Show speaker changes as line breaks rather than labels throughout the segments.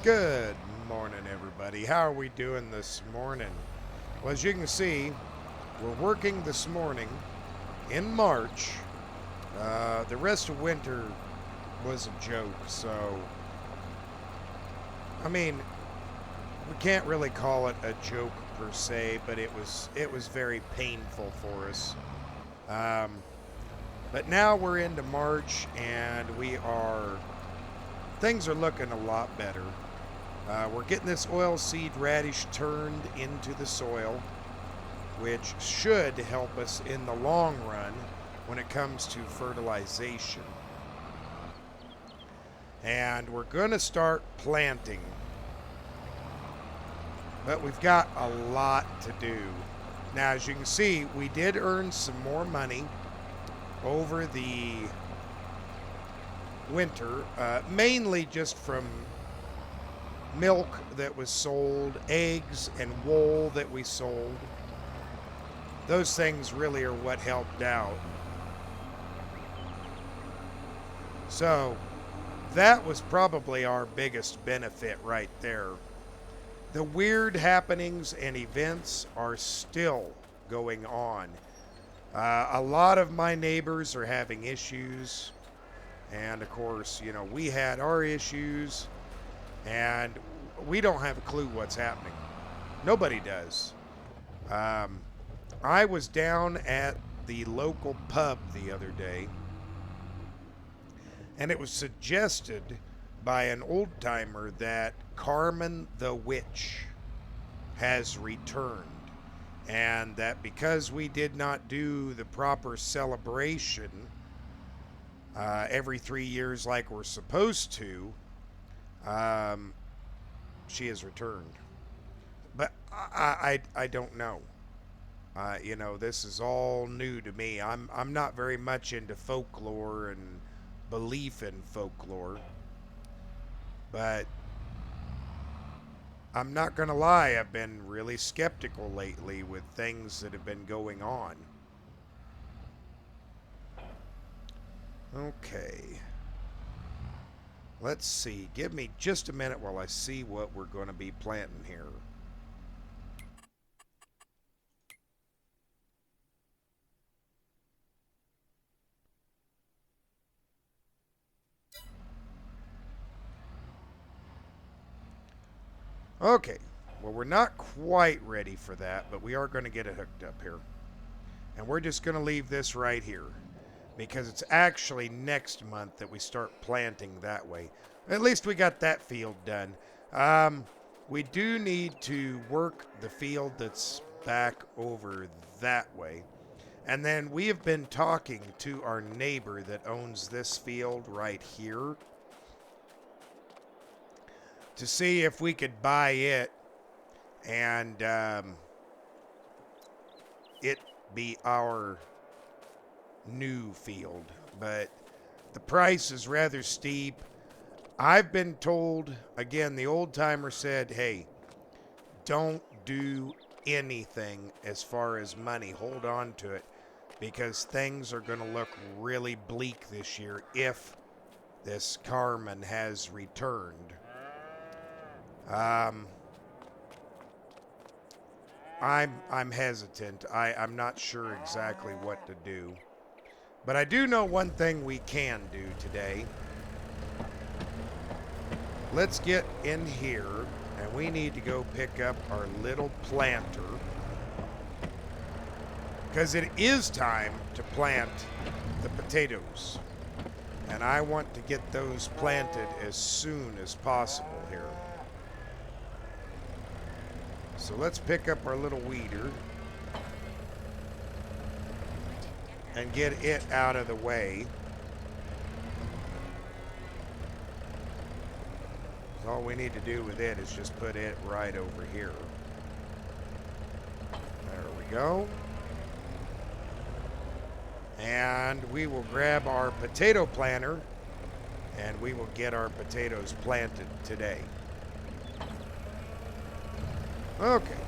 Good morning, everybody. How are we doing this morning? Well, as you can see, we're working this morning in March. The rest of winter was a joke, so I mean, we can't really call it a joke per se, but it was very painful for us. Um, but now we're into March, and things are looking a lot better. We're getting this oilseed radish turned into the soil, which should help us in the long run when it comes to fertilization. And we're going to start planting, but we've got a lot to do. Now, as you can see, we did earn some more money over the winter, mainly just from milk that was sold, eggs and wool that we sold. Those things really are what helped out. So that was probably our biggest benefit right there. The weird happenings and events are still going on. A lot of my neighbors are having issues. And of course, we had our issues. And we don't have a clue what's happening. Nobody does. I was down at the local pub the other day, and it was suggested by an old timer that Carmen the Witch has returned, and that because we did not do the proper celebration every 3 years like we're supposed to, she has returned. But I don't know. This is all new to me. I'm not very much into folklore and belief in folklore. But I'm not going to lie, I've been really skeptical lately with things that have been going on. Okay. Let's see. Give me just a minute while I see what we're going to be planting here. Okay. Well, we're not quite ready for that, but we are going to get it hooked up here. And we're just going to leave this right here, because it's actually next month that we start planting that way. At least we got that field done. We do need to work the field that's back over that way. And then we have been talking to our neighbor that owns this field right here to see if we could buy it and it be our new field. But the price is rather steep. I've been told, again, the old timer said, hey, don't do anything as far as money. Hold on to it, because things are going to look really bleak this year if this Carmen has returned. I'm hesitant. I'm not sure exactly what to do. But I do know one thing we can do today. Let's get in here, and we need to go pick up our little planter, because it is time to plant the potatoes. And I want to get those planted as soon as possible here. So let's pick up our little weeder and get it out of the way. All we need to do with it is just put it right over here. There we go. And we will grab our potato planter, and we will get our potatoes planted today. Okay.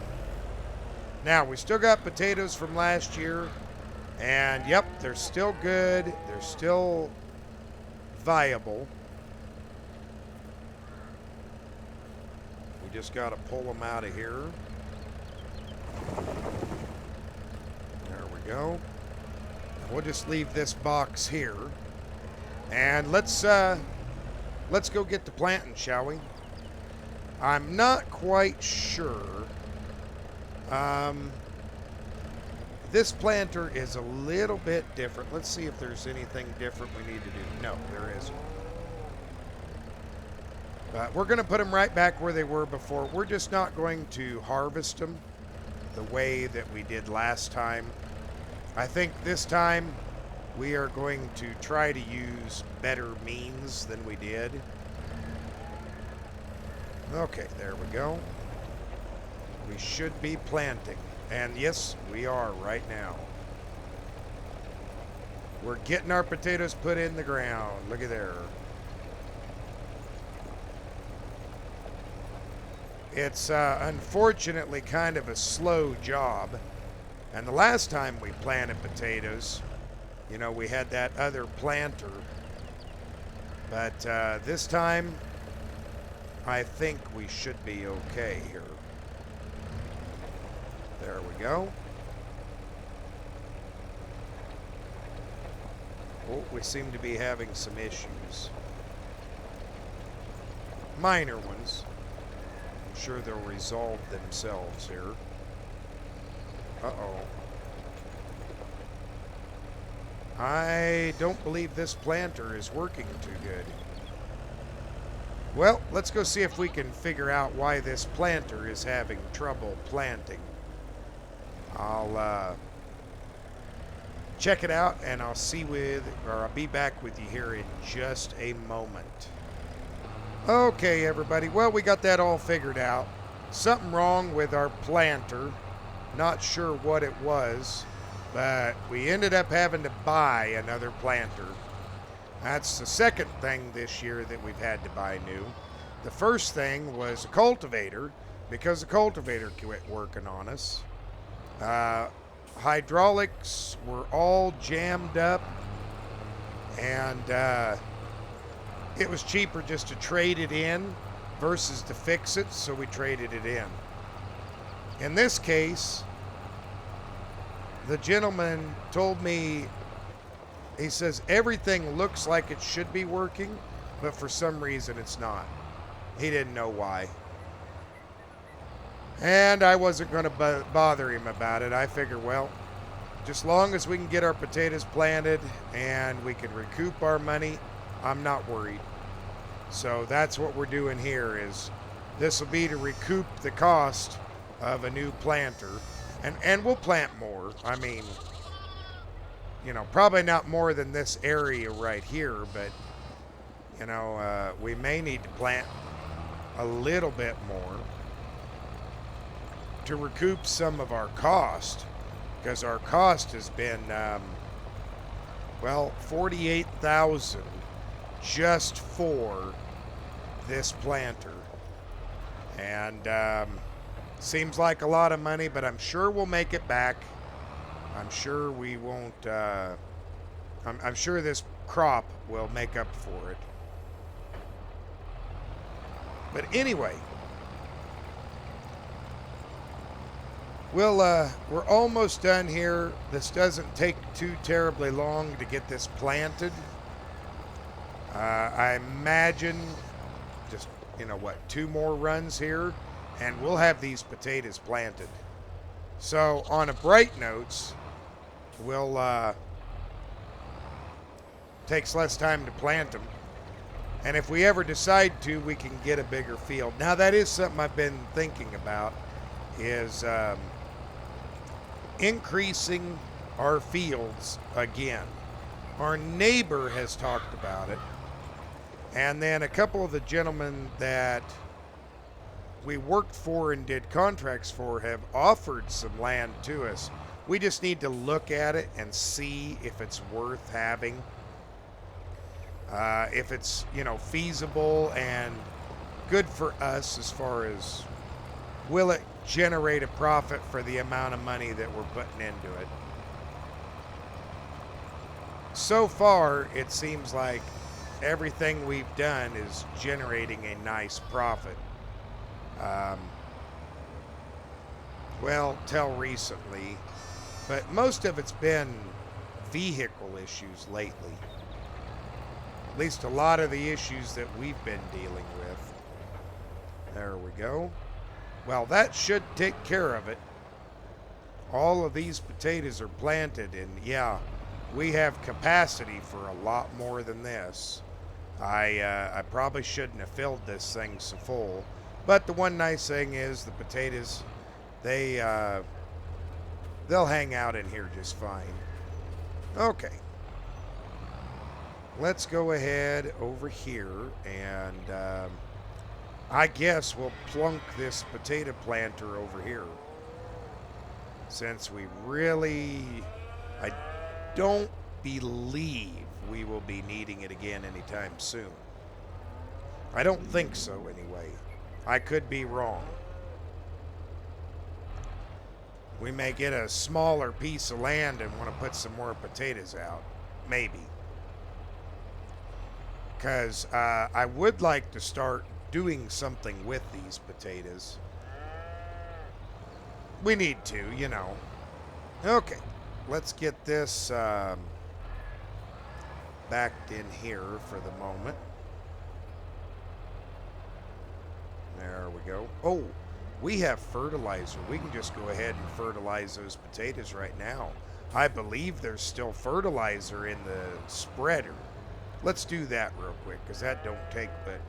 Now, we still got potatoes from last year, and yep, they're still good. They're still viable. We just got to pull them out of here. There we go. We'll just leave this box here. And let's go get to planting, shall we? I'm not quite sure. This planter is a little bit different. Let's see if there's anything different we need to do. No, there isn't. But we're going to put them right back where they were before. We're just not going to harvest them the way that we did last time. I think this time we are going to try to use better means than we did. Okay, there we go. We should be planting. And yes, we are right now. We're getting our potatoes put in the ground. Look at there. It's unfortunately kind of a slow job. And the last time we planted potatoes, you know, we had that other planter. But this time, I think we should be okay here. There we go. Oh, we seem to be having some issues. Minor ones. I'm sure they'll resolve themselves here. Uh-oh. I don't believe this planter is working too good. Well, let's go see if we can figure out why this planter is having trouble planting. I'll check it out and I'll be back with you here in just a moment. Okay, everybody. Well, we got that all figured out. Something wrong with our planter. Not sure what it was, but we ended up having to buy another planter. That's the second thing this year that we've had to buy new. The first thing was a cultivator, because the cultivator quit working on us. Hydraulics were all jammed up, and it was cheaper just to trade it in versus to fix it, so we traded it in. In this case, the gentleman told me, he says everything looks like it should be working, but for some reason it's not. He didn't know why. And I wasn't going to bother him about it. I figured, well, just long as we can get our potatoes planted and we can recoup our money, I'm not worried. So that's what we're doing here. Is this will be to recoup the cost of a new planter, and we'll plant more. I mean, you know, probably not more than this area right here, but you know, we may need to plant a little bit more to recoup some of our cost, because our cost has been well, $48,000 just for this planter. And seems like a lot of money, but I'm sure we'll make it back. I'm sure we won't, I'm sure this crop will make up for it. But anyway, we're almost done here. This doesn't take too terribly long to get this planted. I imagine just, you know what, 2 more runs here, and we'll have these potatoes planted. So on a bright notes, we'll takes less time to plant them. And if we ever decide to, we can get a bigger field. Now that is something I've been thinking about, is increasing our fields again. Our neighbor has talked about it. And then a couple of the gentlemen that we worked for and did contracts for have offered some land to us. We just need to look at it and see if it's worth having. If it's, you know, feasible and good for us as far as will it generate a profit for the amount of money that we're putting into it. So far, it seems like everything we've done is generating a nice profit. Um, well, till recently. But most of it's been vehicle issues lately. At least a lot of the issues that we've been dealing with. There we go. Well, that should take care of it. All of these potatoes are planted, and yeah, we have capacity for a lot more than this. I probably shouldn't have filled this thing so full, but the one nice thing is the potatoes, they they'll hang out in here just fine. Okay, let's go ahead over here and I guess we'll plunk this potato planter over here. Since we really, I don't believe we will be needing it again anytime soon. I don't think so anyway. I could be wrong. We may get a smaller piece of land and want to put some more potatoes out. Maybe. Because I would like to start doing something with these potatoes. We need to, you know. Okay. Let's get this backed in here for the moment. There we go. Oh, we have fertilizer. We can just go ahead and fertilize those potatoes right now. I believe there's still fertilizer in the spreader. Let's do that real quick, because that don't take but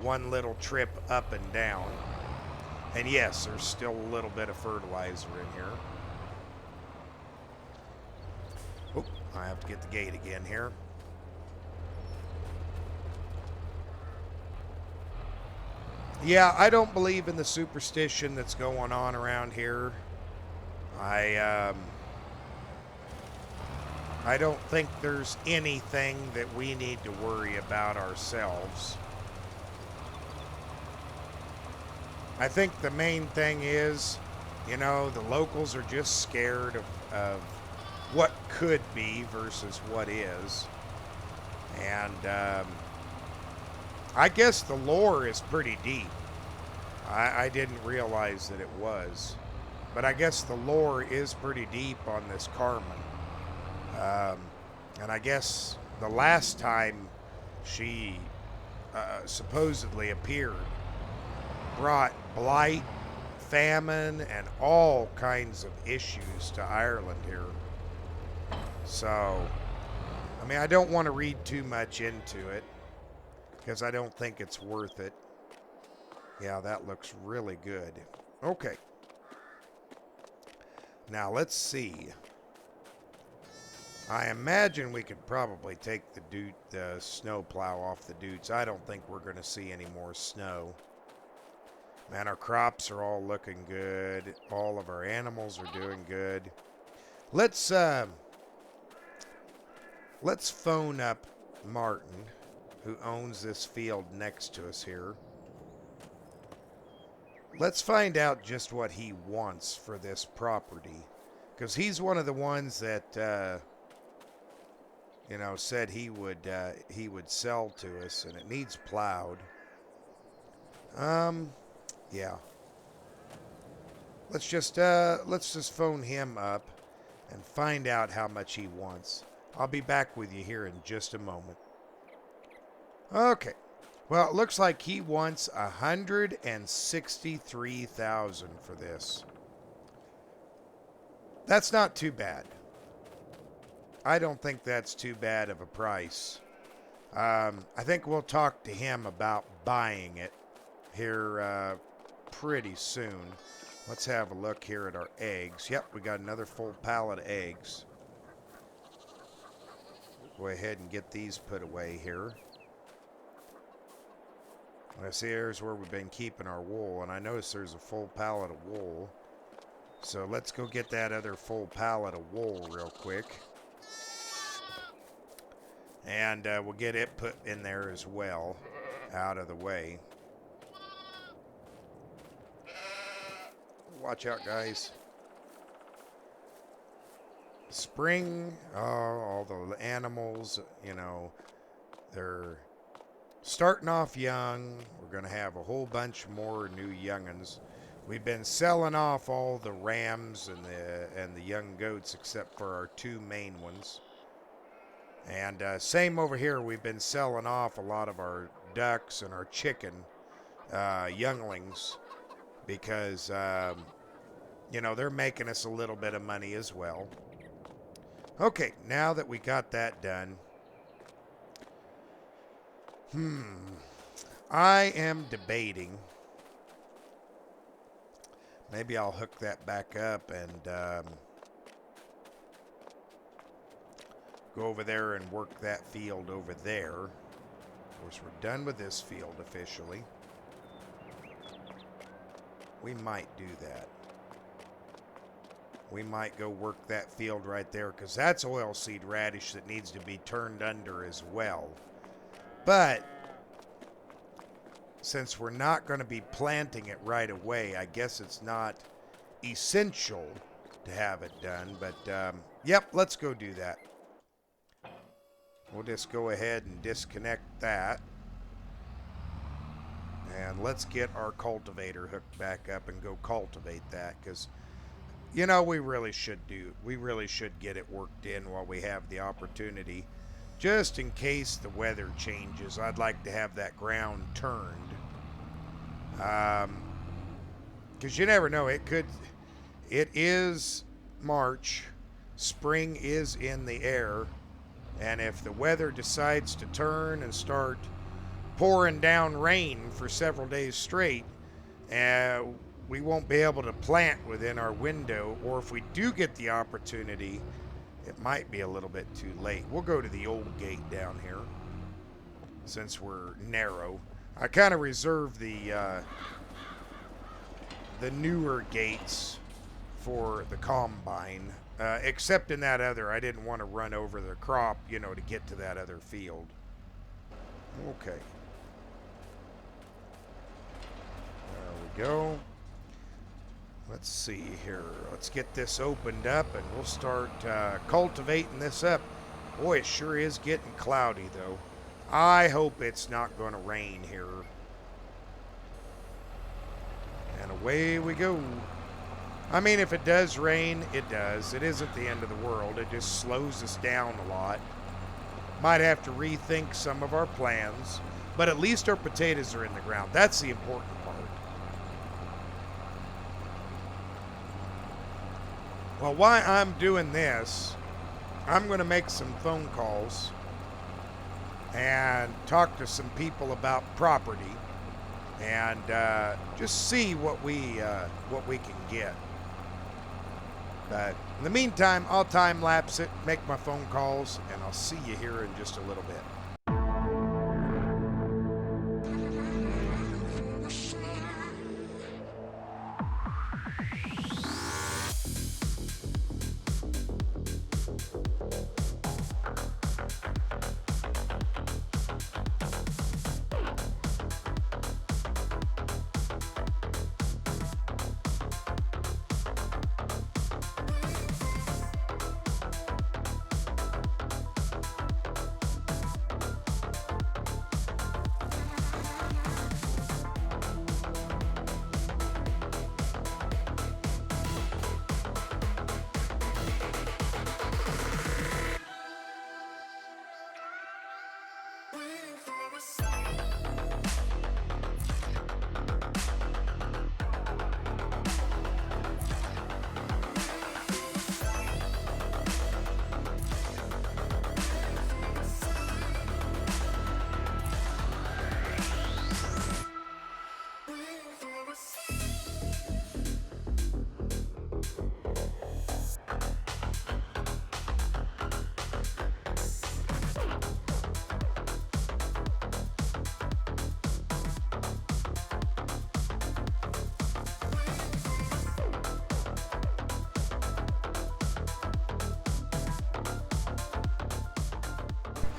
one little trip up and down. And yes, there's still a little bit of fertilizer in here. Oh, I have to get the gate again here. Yeah, I don't believe in the superstition that's going on around here. I don't think there's anything that we need to worry about ourselves. I think the main thing is, you know, the locals are just scared of what could be versus what is. And I guess the lore is pretty deep. I didn't realize that it was. But I guess the lore is pretty deep on this Carmen. And I guess the last time she supposedly appeared brought blight, famine, and all kinds of issues to Ireland here. So, I mean, I don't want to read too much into it because I don't think it's worth it. Yeah, that looks really good. Okay. Now, let's see. I imagine we could probably take the snow plow off the dudes. I don't think we're going to see any more snow. Man, our crops are all looking good. All of our animals are doing good. Let's phone up Martin, who owns this field next to us here. Let's find out just what he wants for this property. Because he's one of the ones that, you know, said he would sell to us, and it needs plowed. Yeah. Let's just phone him up and find out how much he wants. I'll be back with you here in just a moment. Okay. Well, it looks like he wants $163,000 for this. That's not too bad. I don't think that's too bad of a price. I think we'll talk to him about buying it here pretty soon. Let's have a look here at our eggs. Yep, we got another full pallet of eggs. Go ahead and get these put away here. I see here's where we've been keeping our wool, and I notice there's a full pallet of wool. So let's go get that other full pallet of wool real quick. And we'll get it put in there as well, out of the way. Watch out, guys. Spring, all the animals, you know, they're starting off young. We're going to have a whole bunch more new young'uns. We've been selling off all the rams and the young goats except for our two main ones. And same over here, we've been selling off a lot of our ducks and our chicken younglings because, they're making us a little bit of money as well. Okay, now that we got that done, I am debating. Maybe I'll hook that back up and go over there and work that field over there. Of course, we're done with this field officially. We might do that. We might go work that field right there because that's oilseed radish that needs to be turned under as well. But since we're not going to be planting it right away, I guess it's not essential to have it done. But, yep, let's go do that. We'll just go ahead and disconnect that. And let's get our cultivator hooked back up and go cultivate that because, we really should get it worked in while we have the opportunity. Just in case the weather changes, I'd like to have that ground turned. Because you never know, it is March, spring is in the air, and if the weather decides to turn and start pouring down rain for several days straight, we won't be able to plant within our window, or if we do get the opportunity, it might be a little bit too late. We'll go to the old gate down here, since we're narrow. I kind of reserve the newer gates for the combine, except in that other. I didn't want to run over the crop, to get to that other field. Okay. There we go. Let's see here. Let's get this opened up and we'll start cultivating this up. Boy, it sure is getting cloudy though. I hope it's not going to rain here. And away we go. I mean, if it does rain, it does. It isn't the end of the world. It just slows us down a lot. Might have to rethink some of our plans. But at least our potatoes are in the ground. That's the important part. Well, while I'm doing this, I'm going to make some phone calls and talk to some people about property and just see what we can get. But in the meantime, I'll time lapse it, make my phone calls, and I'll see you here in just a little bit.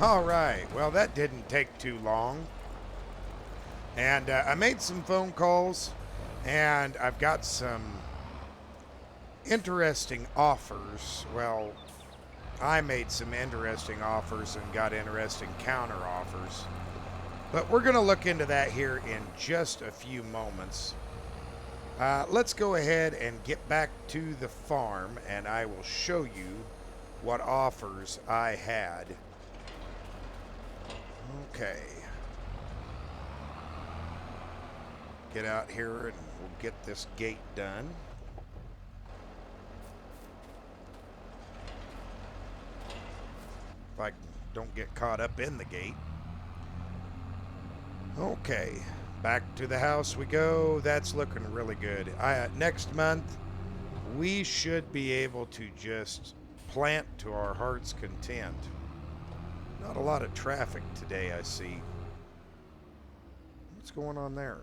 All right, well, that didn't take too long. And I made some phone calls, and I've got some interesting offers. Well, I made some interesting offers and got interesting counter offers. But we're going to look into that here in just a few moments. Let's go ahead and get back to the farm, and I will show you what offers I had. Okay. Get out here and we'll get this gate done. If I don't get caught up in the gate. Okay, back to the house we go. That's looking really good. Next month, we should be able to just plant to our heart's content. Not a lot of traffic today, I see. What's going on there?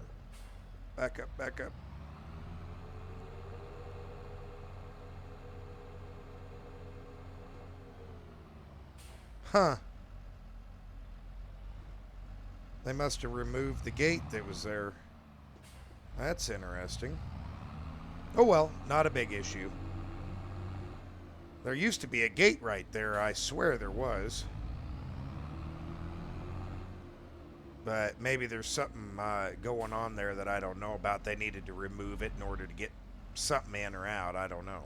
Back up, back up. Huh. They must have removed the gate that was there. That's interesting. Oh well, not a big issue. There used to be a gate right there. I swear there was. But maybe there's something going on there that I don't know about. They needed to remove it in order to get something in or out. I don't know.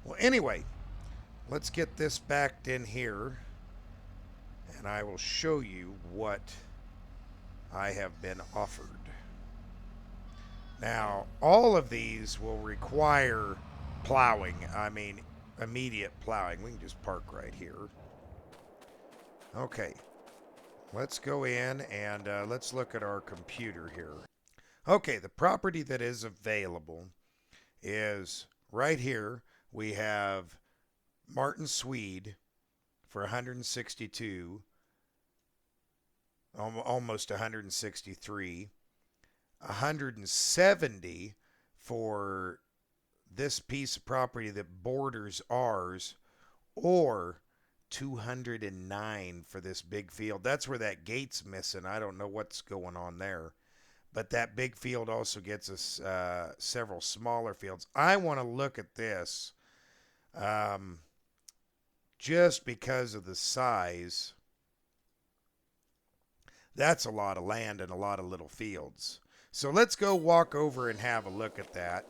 Well, anyway, let's get this backed in here. And I will show you what I have been offered. Now, all of these will require plowing. I mean, immediate plowing. We can just park right here. Okay. Let's go in and let's look at our computer here. Okay, the property that is available is right here. We have Martin Swede for 162, almost 163, 170 for this piece of property that borders ours, or 209 for this big field. That's where that gate's missing. I don't know what's going on there. But that big field also gets us several smaller fields. I want to look at this just because of the size. That's a lot of land and a lot of little fields. So let's go walk over and have a look at that.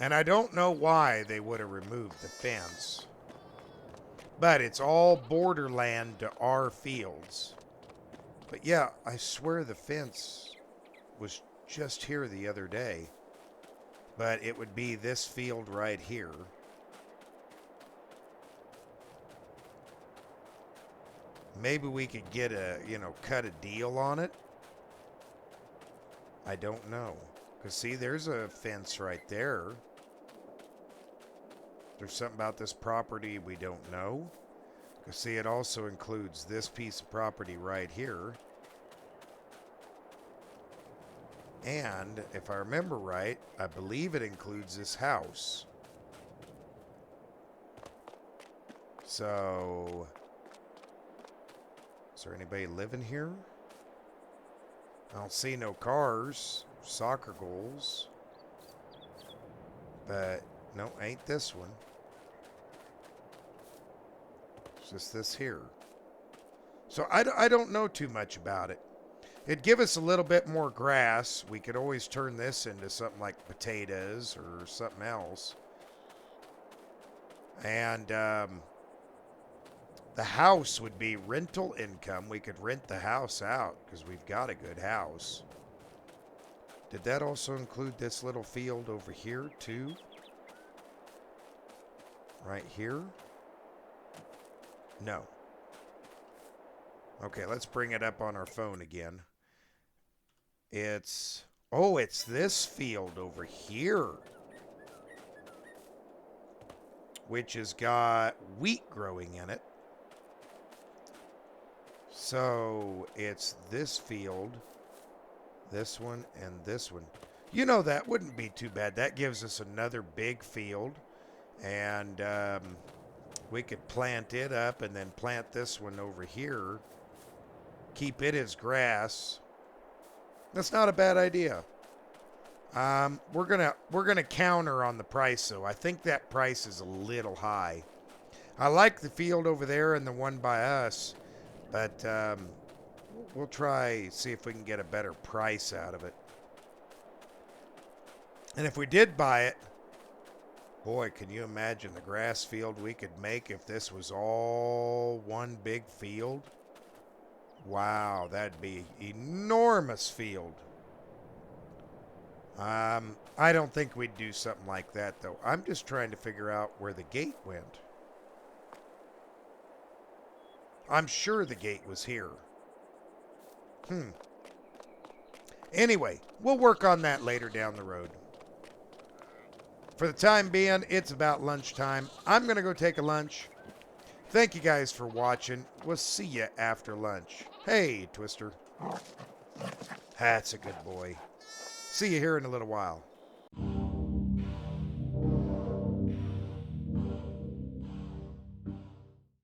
And I don't know why they would have removed the fence. But it's all borderland to our fields. But yeah, I swear the fence was just here the other day. But it would be this field right here. Maybe we could get a, cut a deal on it. I don't know. Because see, there's a fence right there. There's something about this property we don't know. Because see, it also includes this piece of property right here. And if I remember right, I believe it includes this house. So, is there anybody living here? I don't see no cars, soccer goals. But, no, ain't this one. It's just this here. So I don't know too much about it. It'd give us a little bit more grass. We could always turn this into something like potatoes or something else. And the house would be rental income. We could rent the house out because we've got a good house. Did that also include this little field over here too? Right here? No. Okay, let's bring it up on our phone again. It's this field over here, which has got wheat growing in it. So it's this field, this one, and this one. That wouldn't be too bad. That gives us another big field, and we could plant it up and then plant this one over here. Keep it as grass. That's not a bad idea. We're gonna counter on the price though. I think that price is a little high. I like the field over there and the one by us, but we'll try see if we can get a better price out of it. And if we did buy it, boy, can you imagine the grass field we could make if this was all one big field? Wow, that'd be enormous field. I don't think we'd do something like that, though. I'm just trying to figure out where the gate went. I'm sure the gate was here. Anyway, we'll work on that later down the road. For the time being, it's about lunchtime. I'm going to go take a lunch. Thank you guys for watching. We'll see you after lunch. Hey, Twister. That's a good boy. See you here in a little while.